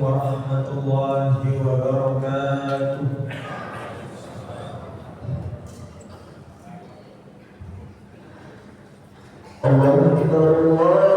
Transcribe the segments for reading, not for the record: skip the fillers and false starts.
warahmatullahi wabarakatuh. Allahu Akbar.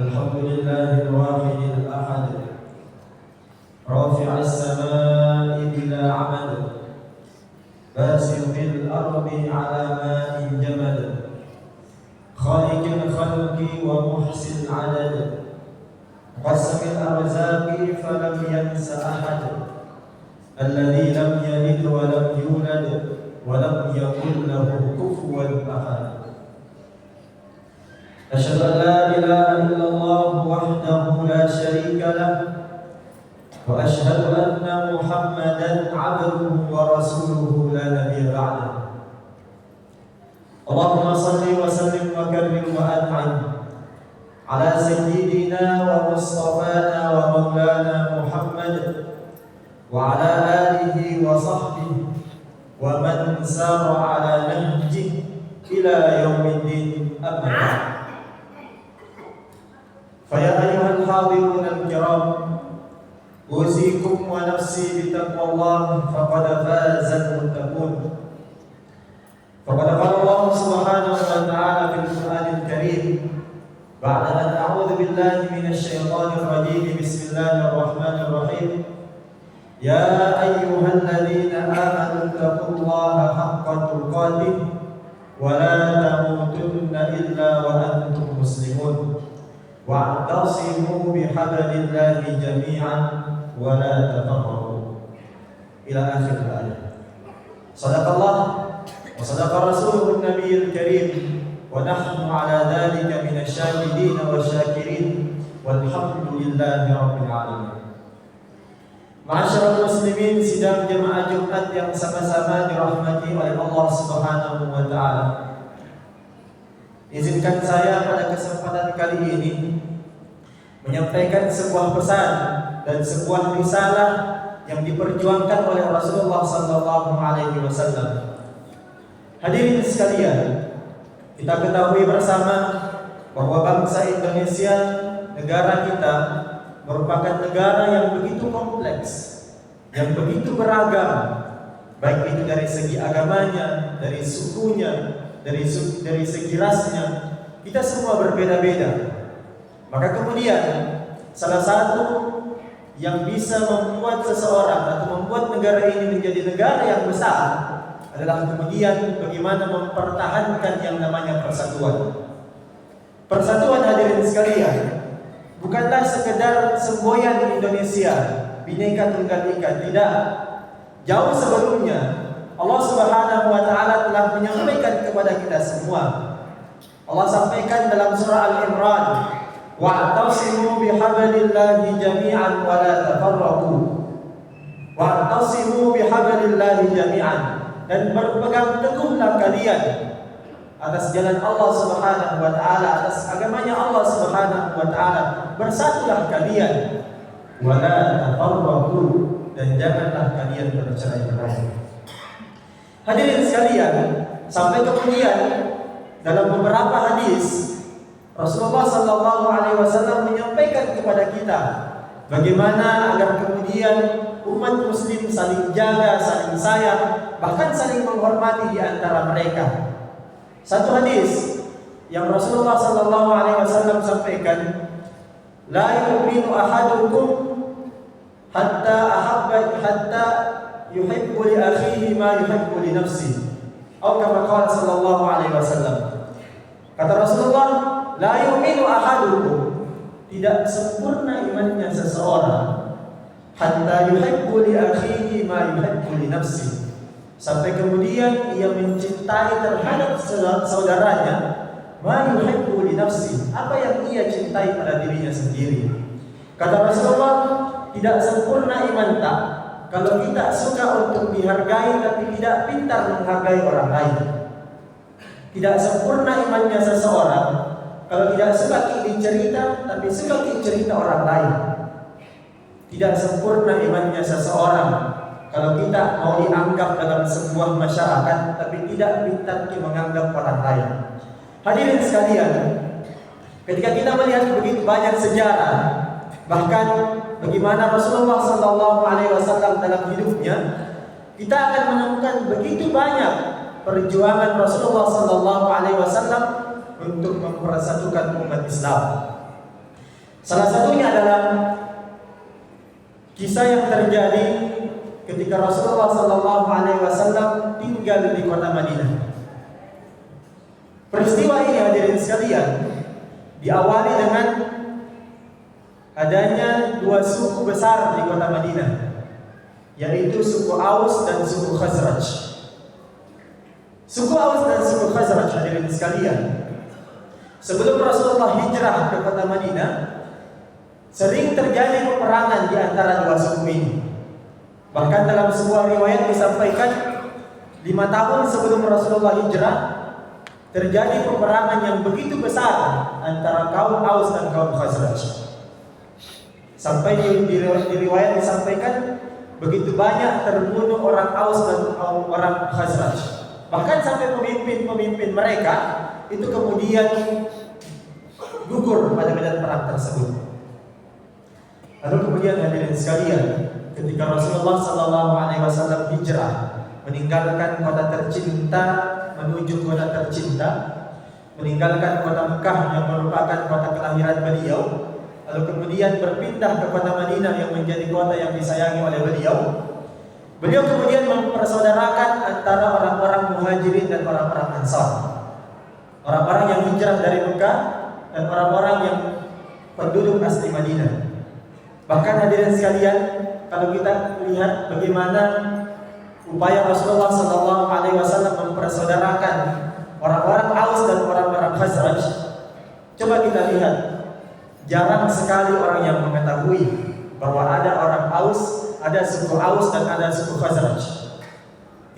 Alhamdulillahil wahidil ahad rafi'is samaa'i bila 'amad basil fil ardi 'ala ma'in jamad خالق الخلق ومحسن العدد قسم الأرزاق فلم ينس أحد الذي لم يلد ولم يولد ولم يكن له كفوا أحد أشهد أن لا إله إلا الله وحده لا شريك له وأشهد أن محمدا عبده ورسوله لا نبي بعده اللهم صل وسلم وكرم وأنعم على سيدنا ومصطفانا ومولانا محمد وعلى آله وصحبه ومن سار على نهجه إلى يوم الدين أما بعد فيا أيها الحاضرون الكرام أوصيكم ونفسي بتقوى الله فقد فاز المتقون فقد قال الله سبحانه وتعالى في القرآن الكريم بعد أن أعوذ بالله من الشيطان الرجيم بسم الله الرحمن الرحيم يا أيها الذين آمنوا اتقوا الله حق تقاته ولا تموتن إلا وأنتم مسلمون واعتصموا بحبل الله جميعا ولا تفرقوا إلى آخر الآية. صدق الله وصدق رسوله النبي الكريم ونحن على ذلك من الشاهدين والشاكرين والحمد لله رب العالمين. Ma'asyiral muslimin, sidang jemaah Jumat yang sama-sama dirahmati oleh Allah Subhanahu wa taala. Izinkan saya pada kesempatan kali ini menyampaikan sebuah pesan dan sebuah risalah yang diperjuangkan oleh Rasulullah sallallahu alaihi wasallam. Hadirin sekalian, kita ketahui bersama bahwa bangsa Indonesia, negara kita, merupakan negara yang begitu kompleks, yang begitu beragam, baik itu dari segi agamanya, dari sukunya, dari segi rasnya, kita semua berbeda-beda. Maka kemudian salah satu yang bisa membuat seseorang atau membuat negara ini menjadi negara yang besar adalah kemudian bagaimana mempertahankan yang namanya persatuan. Persatuan, hadirin sekalian, bukanlah sekedar semboyan Indonesia, Bhinneka Tunggal Ika, tidak. Jauh sebelumnya Allah Subhanahu wa taala telah menyampaikan kepada kita semua. Allah sampaikan dalam surah Al-Imran, wa'tasimu bihablillahi jami'an wa la tafarraqu. Wa'tasimu bihablillahi jami'an, dan berpegang teguhlah kalian atas jalan Allah Subhanahu wa taala, atas agamanya Allah Subhanahu wa taala. Bersatulah kalian, wa la tafarraqu, dan janganlah kalian bercerai-berai. Hadirin sekalian, sampai kemudian dalam beberapa hadis Rasulullah sallallahu alaihi wasallam menyampaikan kepada kita bagaimana agar kemudian umat muslim saling jaga, saling sayang, bahkan saling menghormati di antara mereka. Satu hadis yang Rasulullah sallallahu alaihi wasallam sampaikan, la yu'minu ahadukum hatta yuhibbu li akhihi ma yuhibbu li nafsihi. Atau kama qala sallallahu alaihi wasallam. Kata Rasulullah, la yu'minu ahadukum, tidak sempurna imannya seseorang, hatta yuhibbu li akhihi ma yuhibbu li nafsihi, sampai kemudian ia mencintai terhadap saudaranya ma yuhibbu li nafsihi, apa yang ia cintai pada dirinya sendiri. Kata Rasulullah, tidak sempurna iman tak kalau kita suka untuk dihargai tapi tidak pintar menghargai orang lain. Tidak sempurna imannya seseorang kalau tidak suka dicerita tapi suka dicerita orang lain. Tidak sempurna imannya seseorang kalau kita mau dianggap dalam sebuah masyarakat tapi tidak pintar menganggap orang lain. Hadirin sekalian, ketika kita melihat begitu banyak sejarah, bahkan bagaimana Rasulullah sallallahu alaihi wasallam dalam hidupnya, kita akan menemukan begitu banyak perjuangan Rasulullah sallallahu alaihi wasallam untuk mempersatukan umat Islam. Salah satunya adalah kisah yang terjadi ketika Rasulullah sallallahu alaihi wasallam tinggal di kota Madinah. Peristiwa ini hadirin sekalian diawali dengan adanya dua suku besar di kota Madinah, yaitu suku Aus dan suku Khazraj. Suku Aus dan suku Khazraj hadirin sekalian, sebelum Rasulullah hijrah ke kota Madinah, sering terjadi peperangan di antara dua suku ini. Bahkan dalam sebuah riwayat disampaikan 5 tahun sebelum Rasulullah hijrah terjadi peperangan yang begitu besar antara kaum Aus dan kaum Khazraj. Sampai di riwayat disampaikan begitu banyak terbunuh orang Aus dan orang Khazraj. Bahkan sampai pemimpin-pemimpin mereka itu kemudian gugur pada medan perang tersebut. Lalu kemudian hadirin sekalian, ketika Rasulullah SAW hijrah meninggalkan kota tercinta menuju kota tercinta, meninggalkan kota Mekah yang merupakan kota kelahiran beliau, lalu kemudian berpindah ke kota Madinah yang menjadi kota yang disayangi oleh beliau. Beliau kemudian mempersaudarakan antara orang-orang Muhajirin dan orang-orang Ansar, orang-orang yang hijrah dari Mekah dan orang-orang yang penduduk asli Madinah. Bahkan hadirin sekalian, kalau kita lihat bagaimana upaya Rasulullah SAW mempersaudarakan orang-orang Aus dan orang-orang Khazraj, coba kita lihat, jarang sekali orang yang mengetahui bahwa ada orang Aus, ada suku Aus dan ada suku Khazraj.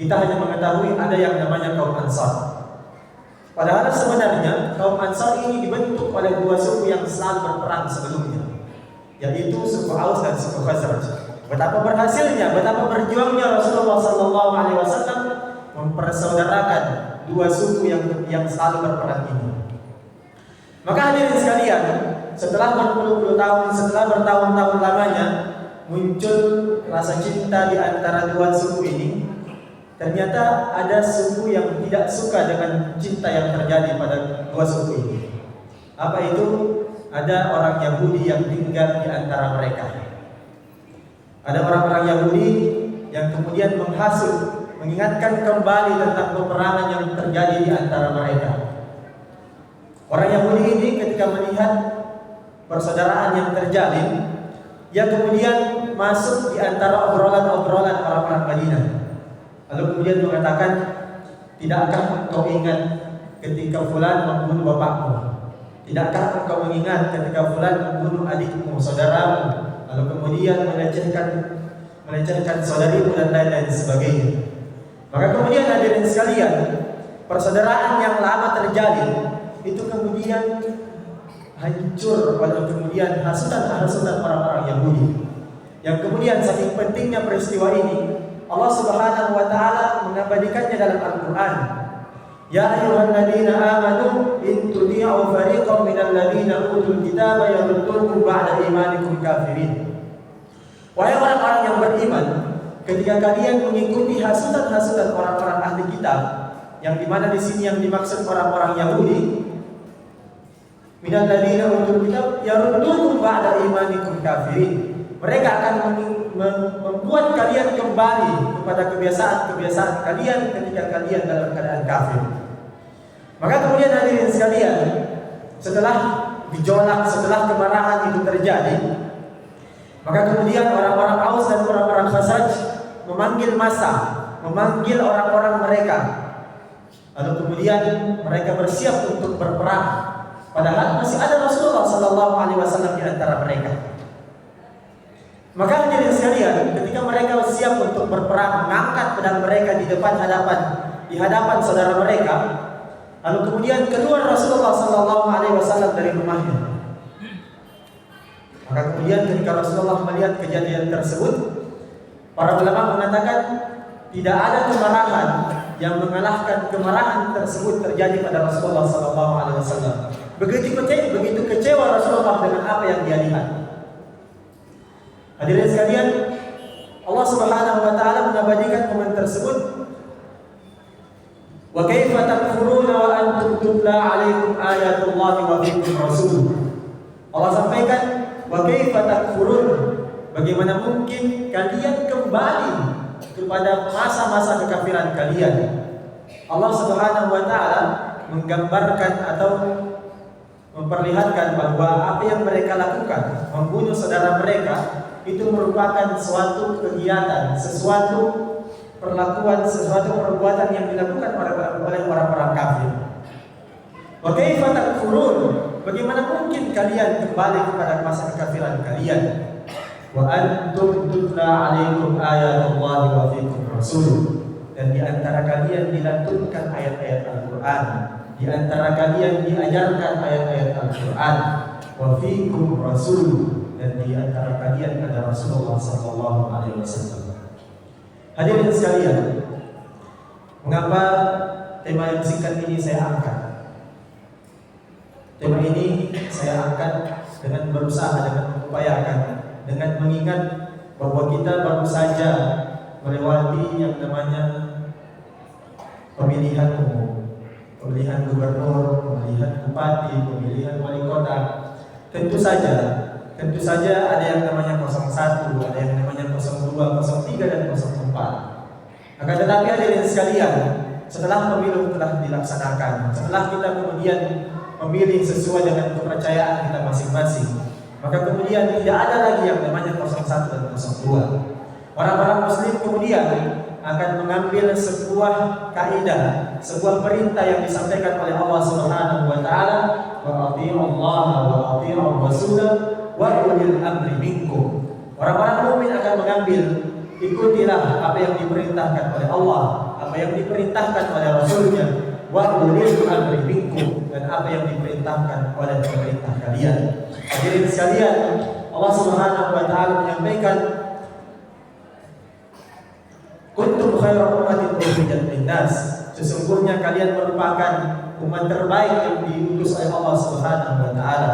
Kita hanya mengetahui ada yang namanya kaum Ansar. Padahal sebenarnya kaum Ansar ini dibentuk oleh dua suku yang selalu berperang sebelumnya, yaitu suku Aus dan suku Khazraj. Betapa berhasilnya, betapa berjuangnya Rasulullah SAW mempersaudarakan dua suku yang selalu berperang ini. Maka hadirin sekalian, setelah berpuluh-puluh tahun, setelah bertahun-tahun lamanya muncul rasa cinta di antara dua suku ini, ternyata ada suku yang tidak suka dengan cinta yang terjadi pada dua suku ini. Apa itu? Ada orang Yahudi yang tinggal di antara mereka. Ada orang-orang Yahudi yang kemudian menghasut, mengingatkan kembali tentang peperangan yang terjadi di antara mereka. Orang Yahudi ini ketika melihat persaudaraan yang terjalin, dia kemudian masuk di antara obrolan-obrolan orang-orang Madinah. Lalu kemudian mengatakan, tidakkah engkau ingat ketika fulan membunuh bapakmu? Tidakkah engkau mengingat ketika fulan membunuh adikmu, saudaramu? Lalu kemudian melecehkan saudarimu dan lain-lain sebagainya. Maka kemudian hadirin sekalian, persaudaraan yang lama terjalin itu kemudian hancur oleh kemudian hasutan orang-orang Yahudi. Yang kemudian saking pentingnya peristiwa ini, Allah Subhanahu wa taala mengabadikannya dalam Al-Qur'an. Ya ayyuhalladzina amanu in tudi'u fariqan minal ladzina utul kitaba yaruddukum ba'da imanikum kafirin. Wahai orang-orang yang beriman, ketika kalian mengikuti hasutan-hasutan orang-orang ahli kitab, yang dimana di sini yang dimaksud orang-orang Yahudi, minal ladzina utul kitab yaruddukum ba'da imanikum kafirin. Mereka akan membuat kalian kembali kepada kebiasaan-kebiasaan kalian ketika kalian dalam keadaan kafir. Maka kemudian hadirin sekalian, setelah gejolak, setelah kemarahan itu terjadi, maka kemudian orang-orang Aus dan orang-orang Khazraj memanggil massa, memanggil orang-orang mereka. Lalu kemudian mereka bersiap untuk berperang. Padahal masih ada Rasulullah SAW di antara mereka. Maka hadirin sekalian, ketika mereka siap untuk berperang, mengangkat pedang mereka di hadapan saudara mereka, lalu kemudian keluar Rasulullah SAW dari rumahnya. Maka kemudian ketika Rasulullah melihat kejadian tersebut, para ulama mengatakan tidak ada kemarahan yang mengalahkan kemarahan tersebut terjadi pada Rasulullah SAW. Begitu kecewa Rasulullah dengan apa yang dia lihat. Hadirin sekalian, Allah Subhanahu wa taala mengabadikan momen tersebut. Wa kaifa takfuruna wa antum tutla 'alaikum ayatullahi wa fiikum rasul. Allah sampaikan, wa kaifa takfurun? Bagaimana mungkin kalian kembali kepada masa-masa kekafiran kalian? Allah Subhanahu wa taala menggambarkan atau memperlihatkan bahwa apa yang mereka lakukan, membunuh saudara mereka, itu merupakan suatu kegiatan, sesuatu perlakuan, sesuatu perbuatan yang dilakukan oleh orang-orang kafir. Wa kaifa takfurun? Bagaimana mungkin kalian kembali kepada masa kekafiran kalian? Wa antum tutla 'alaikum ayatullahi wa fiikum rasul. Dan di antara kalian dilantunkan ayat-ayat Al-Qur'an, di antara kalian diajarkan ayat-ayat Al-Qur'an, wa fiikum rasul, dan di antara kalian ada Rasulullah sallallahu alaihi wasallam. Hadirin sekalian, mengapa tema yang singkat ini saya angkat? Tema ini saya angkat dengan berusaha, dengan mengupayakan, dengan mengingat bahwa kita baru saja melewati yang namanya pemilihan umum, pemilihan gubernur, pemilihan bupati, pemilihan wali kota. Tentu saja ada yang namanya 01, ada yang namanya 02, 03 dan 04. Akan tetapi hadirin sekalian, setelah pemilu telah dilaksanakan, setelah kita kemudian memilih sesuai dengan kepercayaan kita masing-masing, maka kemudian tidak ada lagi yang namanya 01 dan 02. Orang-orang muslim kemudian akan mengambil sebuah kaidah, sebuah perintah yang disampaikan oleh Allah Subhanahu wa taala, wa athi'ullaha wa athi'ur rasul wa ulil amri minkum. Orang-orang mukmin akan mengambil, ikutilah apa yang diperintahkan oleh Allah, apa yang diperintahkan oleh Rasulnya, wa ulil amri minkum, dan apa yang diperintahkan oleh pemerintah kalian. Hadirin sekalian, Allah Subhanahu wa taala menyampaikan, kuntum khairu ummatin ukhrijat linnas, sesungguhnya kalian merupakan umat terbaik yang diutus oleh Allah Subhanahu wa taala.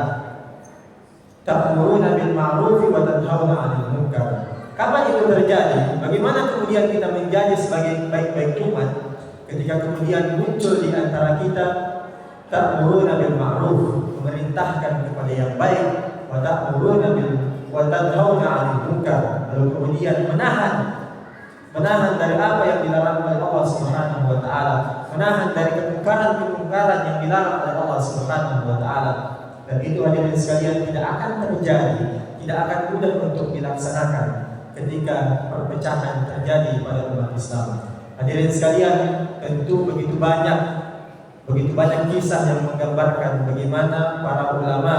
Ta'muruna bil ma'ruf wa tanhauna 'anil munkar. Kapan itu terjadi? Bagaimana kemudian kita menjadi sebagai baik-baik umat ketika kemudian muncul di antara kita ta'muruna bil ma'ruf, memerintahkan kepada yang baik, wa ta'muruna bil wa tanhauna 'anil munkar, lalu kemudian menahan dari apa yang dilarang oleh Allah Subhanahu wa taala, menahan dari kemungkaran yang dilarang oleh Allah Subhanahu wa taala. Dan itu hadirin sekalian tidak akan terjadi, tidak akan mudah untuk dilaksanakan ketika perpecahan terjadi pada umat Islam. Hadirin sekalian, tentu begitu banyak kisah yang menggambarkan bagaimana para ulama,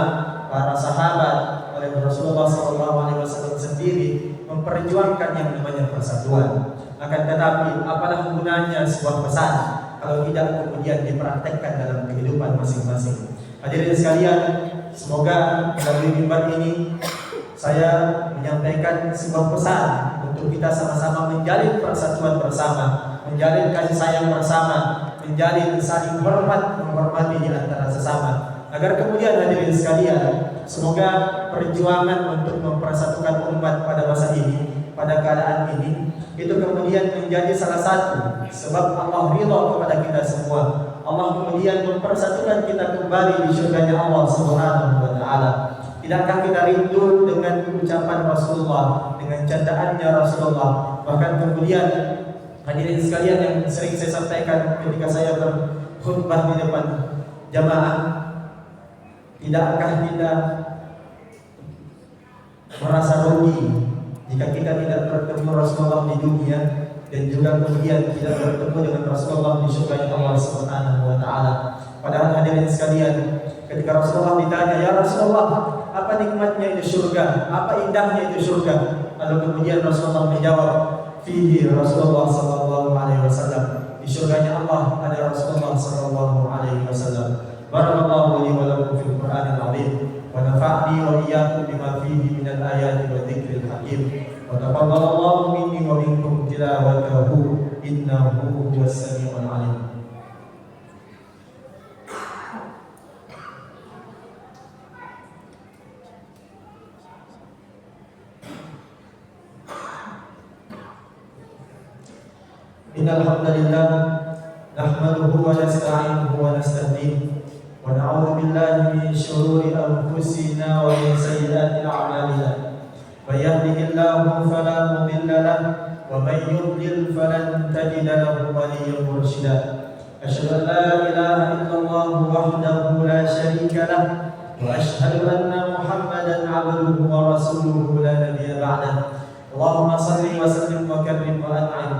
para sahabat oleh Rasulullah SAW sendiri memperjuangkan yang namanya persatuan. Akan tetapi apalah gunanya sebuah pesan kalau tidak kemudian dipraktekkan dalam kehidupan masing-masing. Hadirin sekalian, semoga melalui mimbar ini saya menyampaikan sebuah pesan untuk kita sama-sama menjalin persatuan bersama, menjalin kasih sayang bersama, menjalin saling hormat menghormati di antara sesama. Agar kemudian hadirin sekalian, semoga perjuangan untuk mempersatukan umat pada masa ini, pada keadaan ini, itu kemudian menjadi salah satu sebab Allah ridha kepada kita semua. Allah kemudian mempersatukan kita kembali di surganya Allah Subhanahu wa taala. Tidakkah kita rindu dengan ucapan Rasulullah, dengan candaannya Rasulullah? Bahkan kemudian hadirin sekalian yang sering saya sampaikan ketika saya berkhutbah di depan jamaah, tidakkah kita merasa rugi jika kita tidak bertemu Rasulullah di dunia dan juga kemudian tidak bertemu dengan Rasulullah di surga Allah Subhanahu wa taala? Padahal hadirin sekalian, ketika Rasulullah ditanya, "Ya Rasulullah, apa nikmatnya itu surga? Apa indahnya itu surga?" Lalu kemudian Rasulullah menjawab, "Fihi Rasulullah sallallahu alaihi wasallam." Di surganya Allah ada Rasulullah sallallahu alaihi wasallam. Barakallahu li wa lakum fil Qur'anil 'azim wa nafa'ni wa iyyakum bima fihi minal ayati wa dzikril hakim. Wa taqabbalallahu minni wa minkum tilawatahu innahu huwas samiul 'alim. Innal hamdalillah nahmaduhu wa nasta'inuhu wa nasta'dinuhu wa na'udzu billahi min shururi anfusina wa min sayyiati a'malina. May yahdihillahu fala mudilla lahu wa may yudlil falan tajida lahu waliyyan mursyida. Asyhadu an la ilaha illallah الله وحده لا شريك له وأشهد أن محمدا عبده ورسوله لا نبي بعده اللهم صل وسلم وكرم وأنعم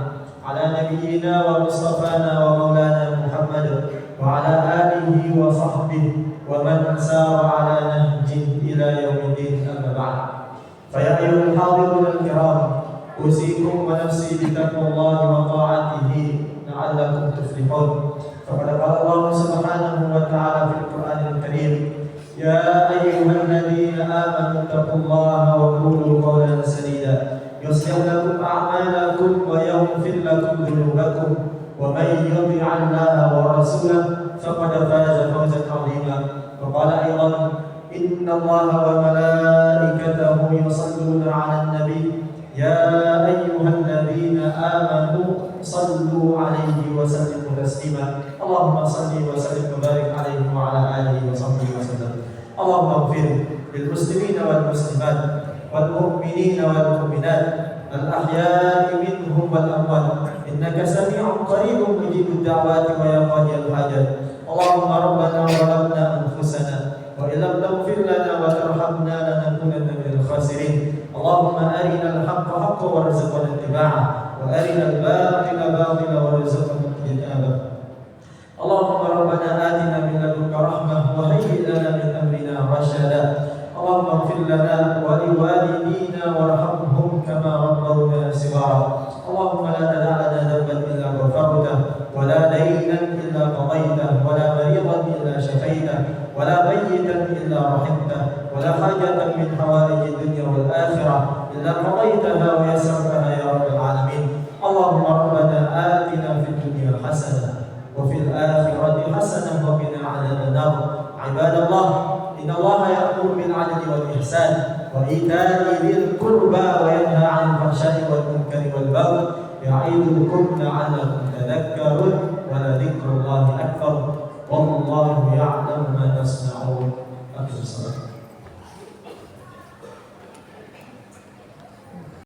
على نبينا ومصطفانا ومولانا محمد وعلى آله وصحبه ومن سار على نهجه إلى يوم الدين أما بعد فيا أيها الحاضرون الكرام أوصيكم ونفسي بتقوى الله وطاعته لعلكم تفلحون فقد قال الله سبحانه وتعالى في القرآن الكريم يا أيها الذين آمنوا اتقوا الله وقولوا قولا سديدا يصلح لكم أعمالكم ويغفر لكم ذنوبكم ومن يطع الله ورسوله فقد فاز فوزا عظيما وقال أيضا إن الله وملائكته يصلون على النبي يا أيها الذين آمنوا صلوا عليه وسلموا تسليما اللهم صل وسلم وبارك عليه وعلى آله وصحبه وسلم اللهم اغفر للمسلمين والمسلمات والمؤمنين والمؤمنات الأحياء منهم والأموات إنك سميع قريب مجيب الدعوات ويا قاضي الحاجات اللهم ربنا ظلمنا أنفسنا وإن لم تغفر لنا وترحمنا لنكونن من الخاسرين اللهم أرنا الحق حقا وارزقنا اتباعه وأرنا الباطل باطلا وارزقنا اجتنابه اللهم ربنا آتنا من لدنك رحمة وهيئ لنا من أمرنا رشدا اللهم اغفر لنا ولوالدينا وارحمهم كما ربونا صغارا اللهم لا تدع لنا ذنبا إلا غفرته ولا دينا إلا قضيته ولا مريضا إلا شفيته ولا ميتا إلا رحمته ولا حاجة من حوائج الدنيا والآخرة إلا قضيتها ويسرتها يا رب العالمين اللهم ربنا آتنا في الدنيا حسنة وفي الآخرة حسنة وقنا عذاب النار عباد الله إن الله يأمر بالعدل والإحسان وإيتاء ذي القربى وينهى عن الفحشاء والمنكر والبغي يعظكم لعلكم تذكرون ولذكر الله أكبر والله يعلم